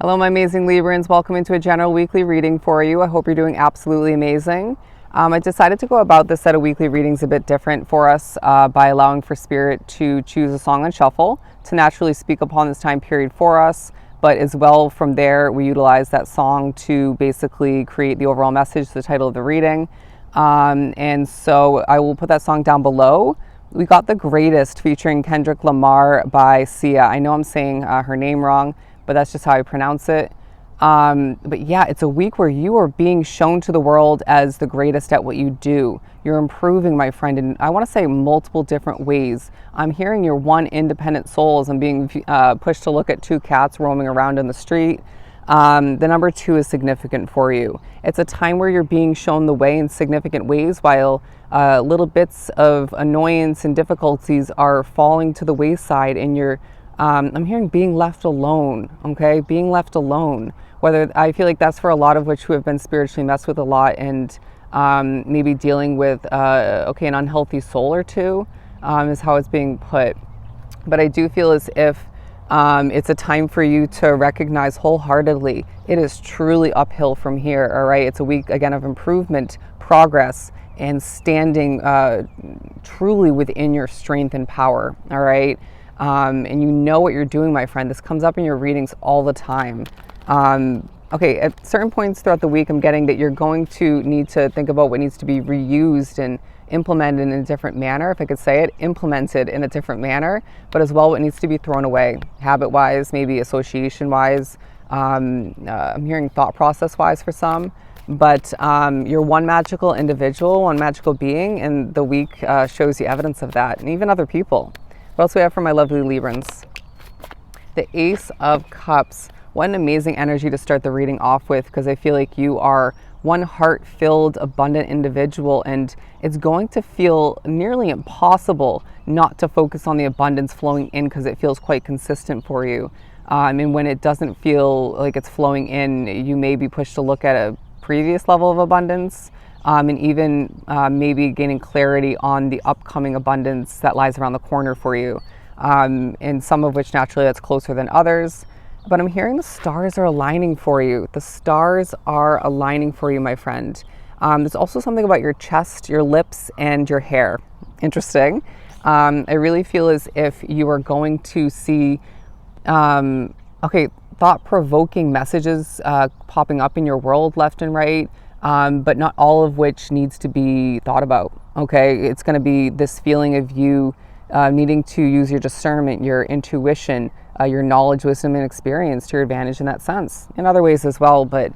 Hello, my amazing Librans. Welcome into a general weekly reading for you. I hope you're doing absolutely amazing. I decided to go about this set of weekly readings a bit different for us by allowing for Spirit to choose a song on shuffle to naturally speak upon this time period for us. But as well, from there, we utilize that song to basically create the overall message, the title of the reading. And so I will put that song down below. We got The Greatest featuring Kendrick Lamar by Sia. I know I'm saying her name wrong, but that's just how I pronounce it. But yeah, it's a week where you are being shown to the world as the greatest at what you do. You're improving, my friend, and I want to say multiple different ways. I'm hearing you're one independent soul as I'm being pushed to look at two cats roaming around in the street. The number 2 is significant for you. It's a time where you're being shown the way in significant ways, while little bits of annoyance and difficulties are falling to the wayside, and you're I'm hearing being left alone, okay? Being left alone. Whether I feel like that's for a lot of which who have been spiritually messed with a lot and maybe dealing with, an unhealthy soul or two is how it's being put. But I do feel as if it's a time for you to recognize wholeheartedly it is truly uphill from here, all right? It's a week, again, of improvement, progress, and standing truly within your strength and power, all right? And you know what you're doing, my friend. This comes up in your readings all the time. At certain points throughout the week, I'm getting that you're going to need to think about what needs to be reused and implemented in a different manner, if I could say it, implemented in a different manner, but as well what needs to be thrown away, habit-wise, maybe association-wise. I'm hearing thought process-wise for some. But you're one magical individual, one magical being, and the week shows you evidence of that, and even other people. What else do we have for my lovely Librans? The Ace of Cups. What an amazing energy to start the reading off with, because I feel like you are one heart-filled, abundant individual, and it's going to feel nearly impossible not to focus on the abundance flowing in, because it feels quite consistent for you. And when it doesn't feel like it's flowing in, you may be pushed to look at a previous level of abundance. And even maybe gaining clarity on the upcoming abundance that lies around the corner for you, and some of which naturally that's closer than others. But I'm hearing the stars are aligning for you. The stars are aligning for you, my friend. There's also something about your chest, your lips, and your hair. Interesting. I really feel as if you are going to see, thought-provoking messages popping up in your world left and right. But not all of which needs to be thought about, okay? It's going to be this feeling of you needing to use your discernment, your intuition, your knowledge, wisdom, and experience to your advantage in that sense. In other ways as well, but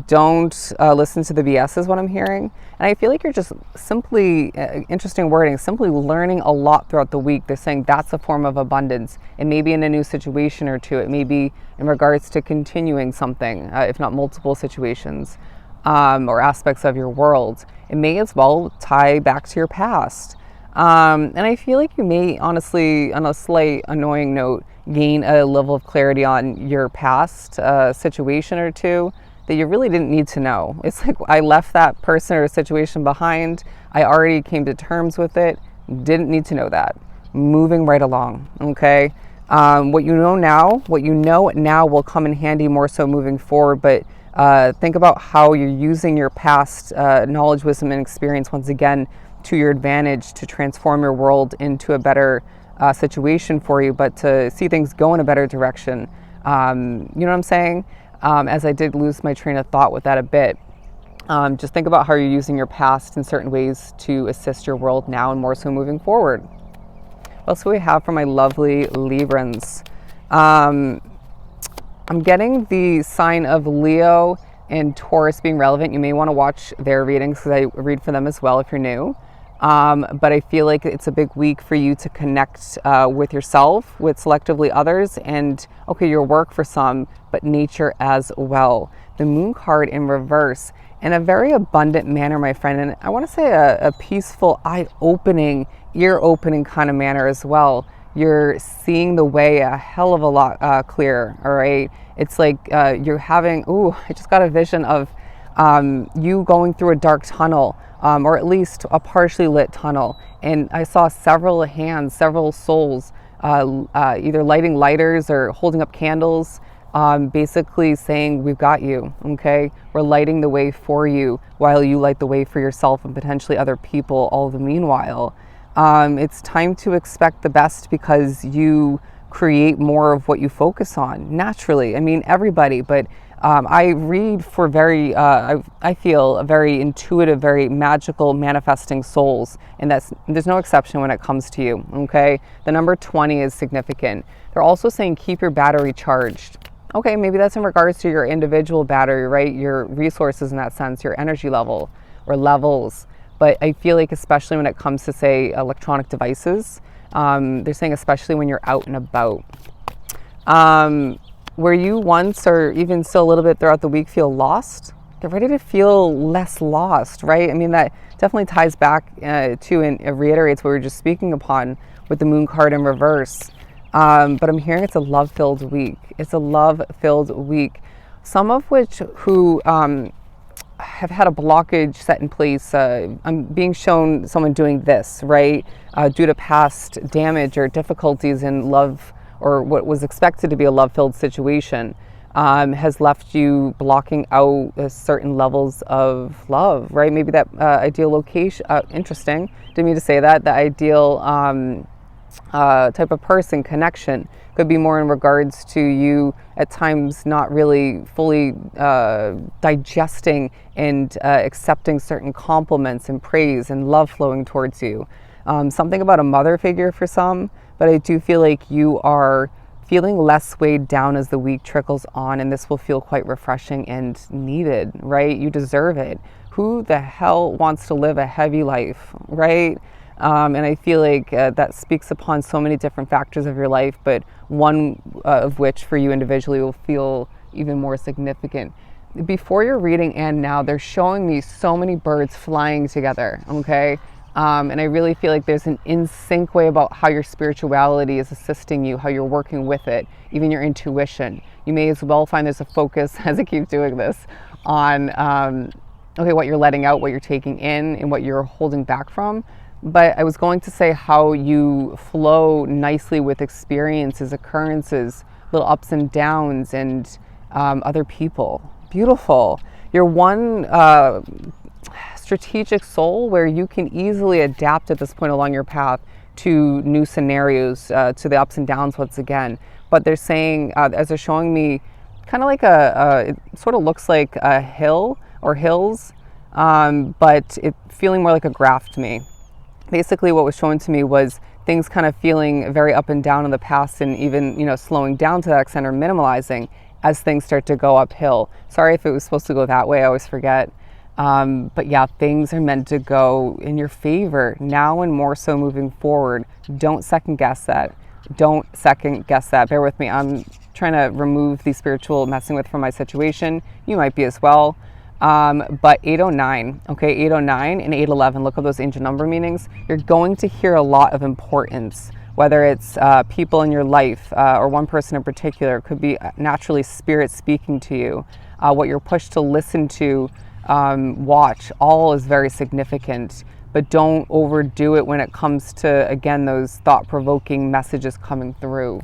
don't listen to the BS is what I'm hearing. And I feel like you're just simply, interesting wording, simply learning a lot throughout the week. They're saying that's a form of abundance. It may be in a new situation or two. It may be in regards to continuing something, if not multiple situations. Or aspects of your world. It may as well tie back to your past. And I feel like you may honestly, on a slight annoying note, gain a level of clarity on your past situation or two that you really didn't need to know. It's like I left that person or situation behind. I already came to terms with it. Didn't need to know that. Moving right along, okay? What you know now will come in handy more so moving forward, but think about how you're using your past knowledge, wisdom, and experience once again to your advantage to transform your world into a better situation for you, but to see things go in a better direction. You know what I'm saying? As I did lose my train of thought with that a bit. Just think about how you're using your past in certain ways to assist your world now and more so moving forward. What else do we have for my lovely Librans? I'm getting the sign of Leo and Taurus being relevant. You may want to watch their readings because I read for them as well if you're new. But I feel like it's a big week for you to connect with yourself, with selectively others, and your work for some, but nature as well. The Moon card in reverse in a very abundant manner, my friend. And I want to say a peaceful, eye-opening, ear-opening kind of manner as well. You're seeing the way a hell of a lot clearer, all right? It's like you're having, I just got a vision of you going through a dark tunnel, or at least a partially lit tunnel. And I saw several hands, several souls, either lighting lighters or holding up candles, basically saying, we've got you, okay? We're lighting the way for you while you light the way for yourself and potentially other people all the meanwhile. It's time to expect the best because you create more of what you focus on naturally. I mean, everybody, but I read for I feel a very intuitive, very magical manifesting souls, and there's no exception when it comes to you, okay? The number 20 is significant. They're also saying keep your battery charged. Okay, maybe that's in regards to your individual battery, right? Your resources in that sense, your energy level or levels. But I feel like especially when it comes to, say, electronic devices, they're saying especially when you're out and about. Where you once or even still a little bit throughout the week feel lost, get ready to feel less lost, right? I mean, that definitely ties back to and reiterates what we were just speaking upon with the moon card in reverse. But I'm hearing it's a love-filled week. It's a love-filled week. Some of which who have had a blockage set in place. I'm being shown someone doing this, right? Due to past damage or difficulties in love or what was expected to be a love-filled situation, has left you blocking out certain levels of love, right? Maybe that ideal location, interesting, didn't mean to say that, the ideal type of person, connection, could be more in regards to you at times not really fully digesting and accepting certain compliments and praise and love flowing towards you. Something about a mother figure for some, but I do feel like you are feeling less weighed down as the week trickles on, and this will feel quite refreshing and needed, right? You deserve it. Who the hell wants to live a heavy life, right? And I feel like that speaks upon so many different factors of your life, but one of which for you individually will feel even more significant. Before your reading and now, they're showing me so many birds flying together, okay? And I really feel like there's an in-sync way about how your spirituality is assisting you, how you're working with it, even your intuition. You may as well find there's a focus, as I keep doing this, on okay, what you're letting out, what you're taking in, and what you're holding back from. But I was going to say how you flow nicely with experiences, occurrences, little ups and downs, and other people. Beautiful. You're one strategic soul where you can easily adapt at this point along your path to new scenarios, to the ups and downs once again. But they're saying, as they're showing me, kind of like it sort of looks like a hill or hills, but it feeling more like a graph to me. Basically what was shown to me was things kind of feeling very up and down in the past, and even, you know, slowing down to that extent or minimalizing as things start to go uphill. Sorry if it was supposed to go that way, I always forget. But yeah, things are meant to go in your favor now and more so moving forward. Don't second guess that. Don't second guess that. Bear with me. I'm trying to remove the spiritual messing with from my situation. You might be as well. But 809, okay, 809 and 811, look at those ancient number meanings. You're going to hear a lot of importance, whether it's people in your life or one person in particular. It could be naturally spirit speaking to you. What you're pushed to listen to, watch, all is very significant. But don't overdo it when it comes to, again, those thought-provoking messages coming through.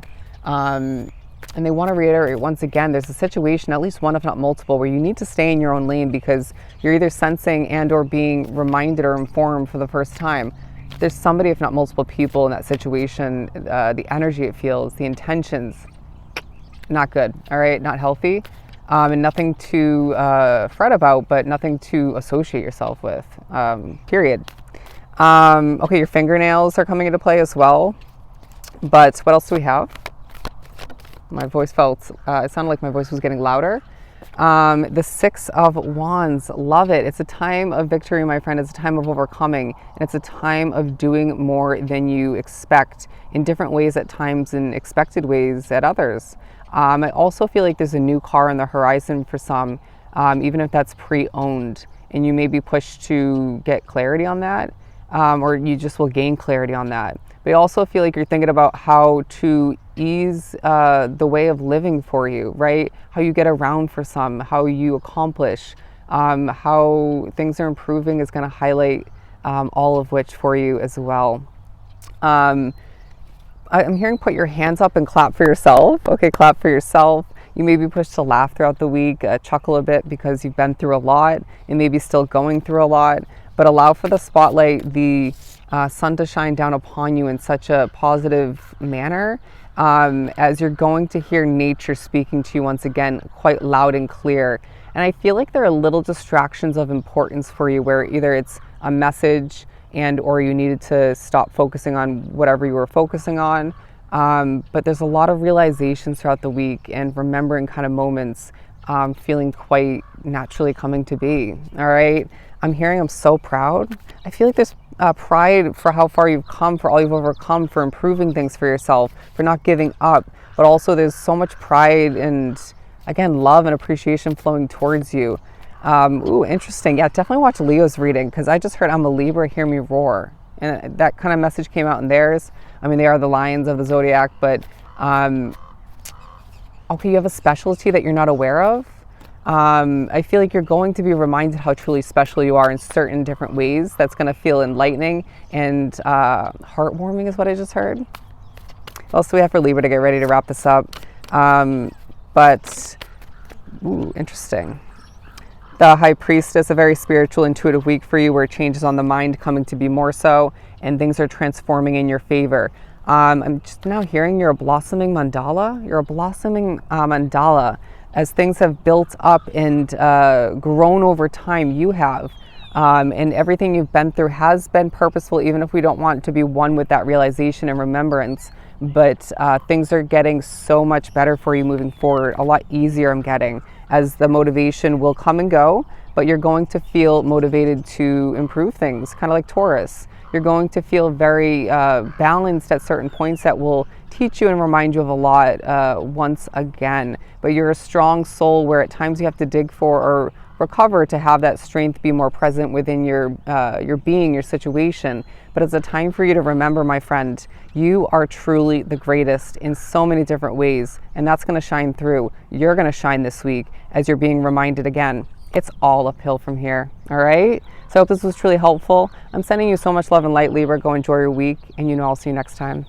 And they want to reiterate once again, there's a situation, at least one if not multiple, where you need to stay in your own lane because you're either sensing and or being reminded or informed for the first time. There's somebody, if not multiple people in that situation, the energy it feels, the intentions, not good, all right, not healthy, and nothing to fret about, but nothing to associate yourself with, period. Okay, your fingernails are coming into play as well, but what else do we have? My voice felt, it sounded like my voice was getting louder. The Six of Wands, love it. It's a time of victory, my friend. It's a time of overcoming. And it's a time of doing more than you expect in different ways at times and expected ways at others. I also feel like there's a new car on the horizon for some, even if that's pre-owned. And you may be pushed to get clarity on that, or you just will gain clarity on that. But I also feel like you're thinking about how to ease the way of living for you, right? How you get around for some, how you accomplish, how things are improving is going to highlight all of which for you as well. I'm hearing put your hands up and clap for yourself. Okay, clap for yourself. You may be pushed to laugh throughout the week, chuckle a bit because you've been through a lot and maybe still going through a lot, but allow for the spotlight, the sun to shine down upon you in such a positive manner, as you're going to hear nature speaking to you once again quite loud and clear. And I feel like there are little distractions of importance for you where either it's a message and or you needed to stop focusing on whatever you were focusing on. But there's a lot of realizations throughout the week and remembering kind of moments feeling quite naturally coming to be. All right. I'm so proud. I feel like there's pride for how far you've come, for all you've overcome, for improving things for yourself, for not giving up. But also there's so much pride and, again, love and appreciation flowing towards you. Ooh, interesting. Yeah, definitely watch Leo's reading because I just heard I'm a Libra, hear me roar. And that kind of message came out in theirs. I mean, they are the lions of the zodiac, but okay, you have a specialty that you're not aware of. I feel like you're going to be reminded how truly special you are in certain different ways. That's going to feel enlightening and heartwarming is what I just heard. What else do we have for Libra to get ready to wrap this up? Ooh, interesting. The High Priestess, a very spiritual, intuitive week for you where changes on the mind coming to be more so and things are transforming in your favor. I'm just now hearing you're a blossoming mandala. You're a blossoming mandala. As things have built up and grown over time, you have. And everything you've been through has been purposeful, even if we don't want to be one with that realization and remembrance. But things are getting so much better for you moving forward, a lot easier I'm getting, as the motivation will come and go, but you're going to feel motivated to improve things, kind of like Taurus. You're going to feel very balanced at certain points that will teach you and remind you of a lot once again. But you're a strong soul where at times you have to dig for or recover to have that strength be more present within your being, your situation. But it's a time for you to remember, my friend, you are truly the greatest in so many different ways, and that's going to shine through. You're going to shine this week as you're being reminded again. It's all uphill from here, all right? So I hope this was truly helpful. I'm sending you so much love and light, Libra. Go enjoy your week, and I'll see you next time.